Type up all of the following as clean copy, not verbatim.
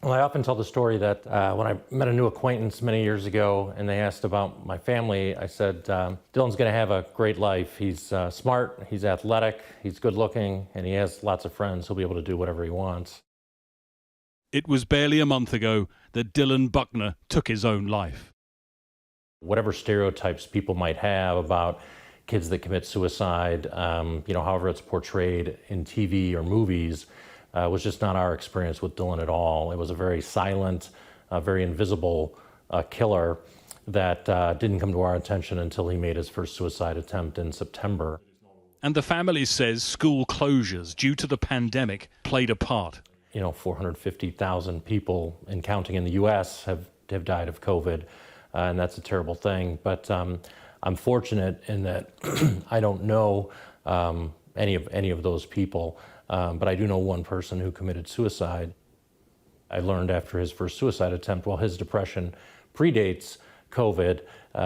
Well, I often tell the story that when I met a new acquaintance many years ago and they asked about my family, I said, Dylan's going to have a great life. He's smart, he's athletic, he's good looking, and he has lots of friends. He'll be able to do whatever he wants. It was barely a month ago that Dylan Buckner took his own life. Whatever stereotypes people might have about kids that commit suicide, however it's portrayed in TV or movies, was just not our experience with Dylan at all. It was a very silent, very invisible killer that didn't come to our attention until he made his first suicide attempt in September. And the family says school closures due to the pandemic played a part. 450,000 people and counting in the U.S. have died of COVID, and that's a terrible thing. But I'm fortunate in that I don't know any of those people, but I do know one person who committed suicide. I learned after his first suicide attempt, while his depression predates COVID,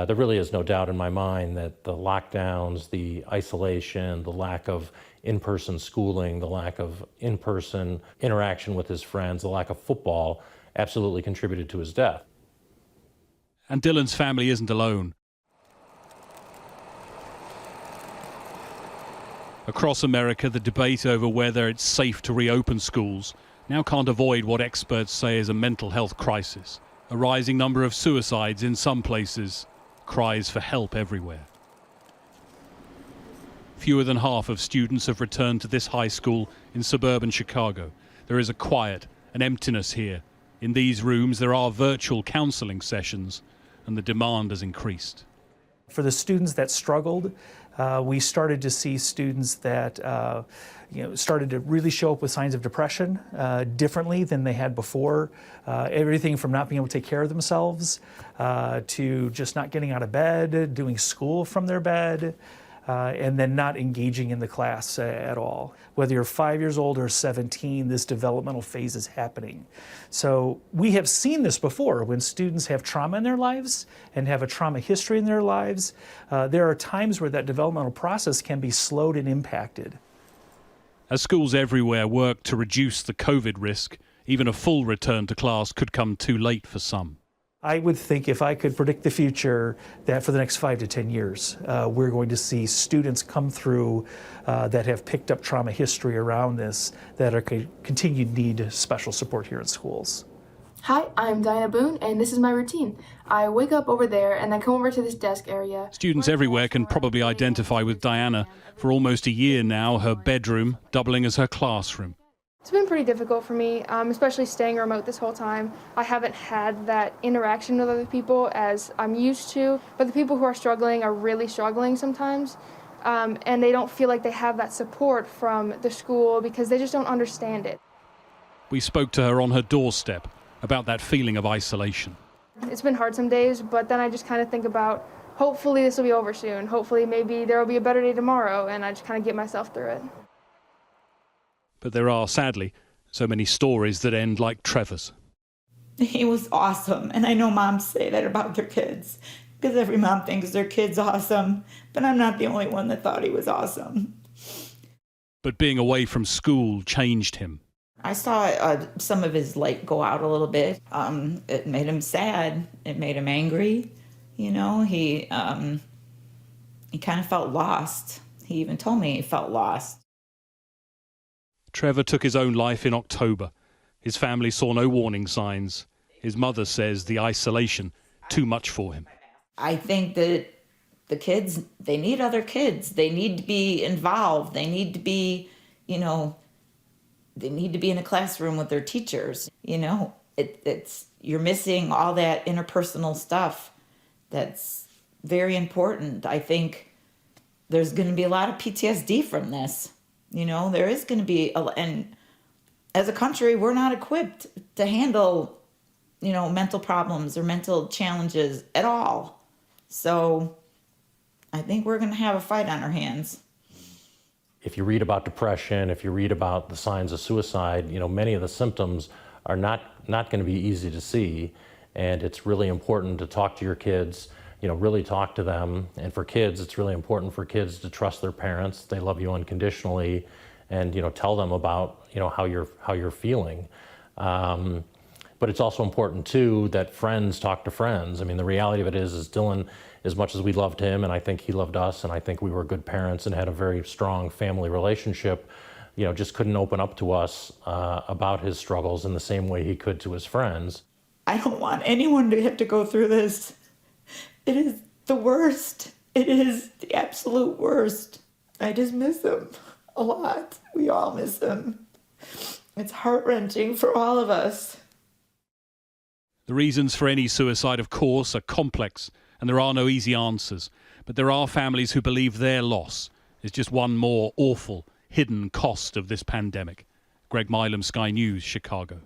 there really is no doubt in my mind that the lockdowns, the isolation, the lack of in-person schooling, the lack of in-person interaction with his friends, the lack of football absolutely contributed to his death. And Dylan's family isn't alone. Across America, the debate over whether it's safe to reopen schools now can't avoid what experts say is a mental health crisis. A rising number of suicides in some places, cries for help everywhere. Fewer than half of students have returned to this high school in suburban Chicago. There is a quiet, an emptiness here. In these rooms, there are virtual counseling sessions, and the demand has increased. For the students that struggled, we started to see students that started to really show up with signs of depression differently than they had before. Everything from not being able to take care of themselves to just not getting out of bed, doing school from their bed, and then not engaging in the class at all. Whether you're 5 years old or 17, this developmental phase is happening. So we have seen this before when students have trauma in their lives and have a trauma history in their lives. There are times where that developmental process can be slowed and impacted. As schools everywhere work to reduce the COVID risk, even a full return to class could come too late for some. I would think if I could predict the future that for the next 5 to 10 years, we're going to see students come through that have picked up trauma history around this that are continue to need special support here in schools. Hi, I'm Diana Boone, and this is my routine. I wake up over there and then come over to this desk area. Students everywhere can probably identify with Diana. For almost a year now, her bedroom doubling as her classroom. It's been pretty difficult for me, especially staying remote this whole time. I haven't had that interaction with other people as I'm used to, but the people who are struggling are really struggling sometimes, and they don't feel like they have that support from the school because they just don't understand it. We spoke to her on her doorstep about that feeling of isolation. It's been hard some days, but then I just kind of think about, hopefully this will be over soon. Hopefully maybe there will be a better day tomorrow, and I just kind of get myself through it. But there are, sadly, so many stories that end like Trevor's. He was awesome, and I know moms say that about their kids, because every mom thinks their kid's awesome, but I'm not the only one that thought he was awesome. But being away from school changed him. I saw some of his light go out a little bit. It made him sad. It made him angry. He kind of felt lost. He even told me he felt lost. Trevor took his own life in October. His family saw no warning signs. His mother says the isolation, too much for him. I think that the kids, they need other kids. They need to be involved. They need to be, they need to be in a classroom with their teachers. You're missing all that interpersonal stuff that's very important. I think there's going to be a lot of PTSD from this. There is going to be, and as a country, we're not equipped to handle, mental problems or mental challenges at all. So I think we're going to have a fight on our hands. If you read about depression, if you read about the signs of suicide, many of the symptoms are not going to be easy to see. And it's really important to talk to your kids, really talk to them. And for kids, it's really important for kids to trust their parents. They love you unconditionally, and tell them about how you're feeling. But it's also important, too, that friends talk to friends. I mean, the reality of it is Dylan, as much as we loved him, and I think he loved us, and I think we were good parents and had a very strong family relationship, just couldn't open up to us about his struggles in the same way he could to his friends. I don't want anyone to have to go through this. It is the worst. It is the absolute worst. I just miss him a lot. We all miss him. It's heart-wrenching for all of us. The reasons for any suicide, of course, are complex, and there are no easy answers. But there are families who believe their loss is just one more awful, hidden cost of this pandemic. Greg Milam, Sky News, Chicago.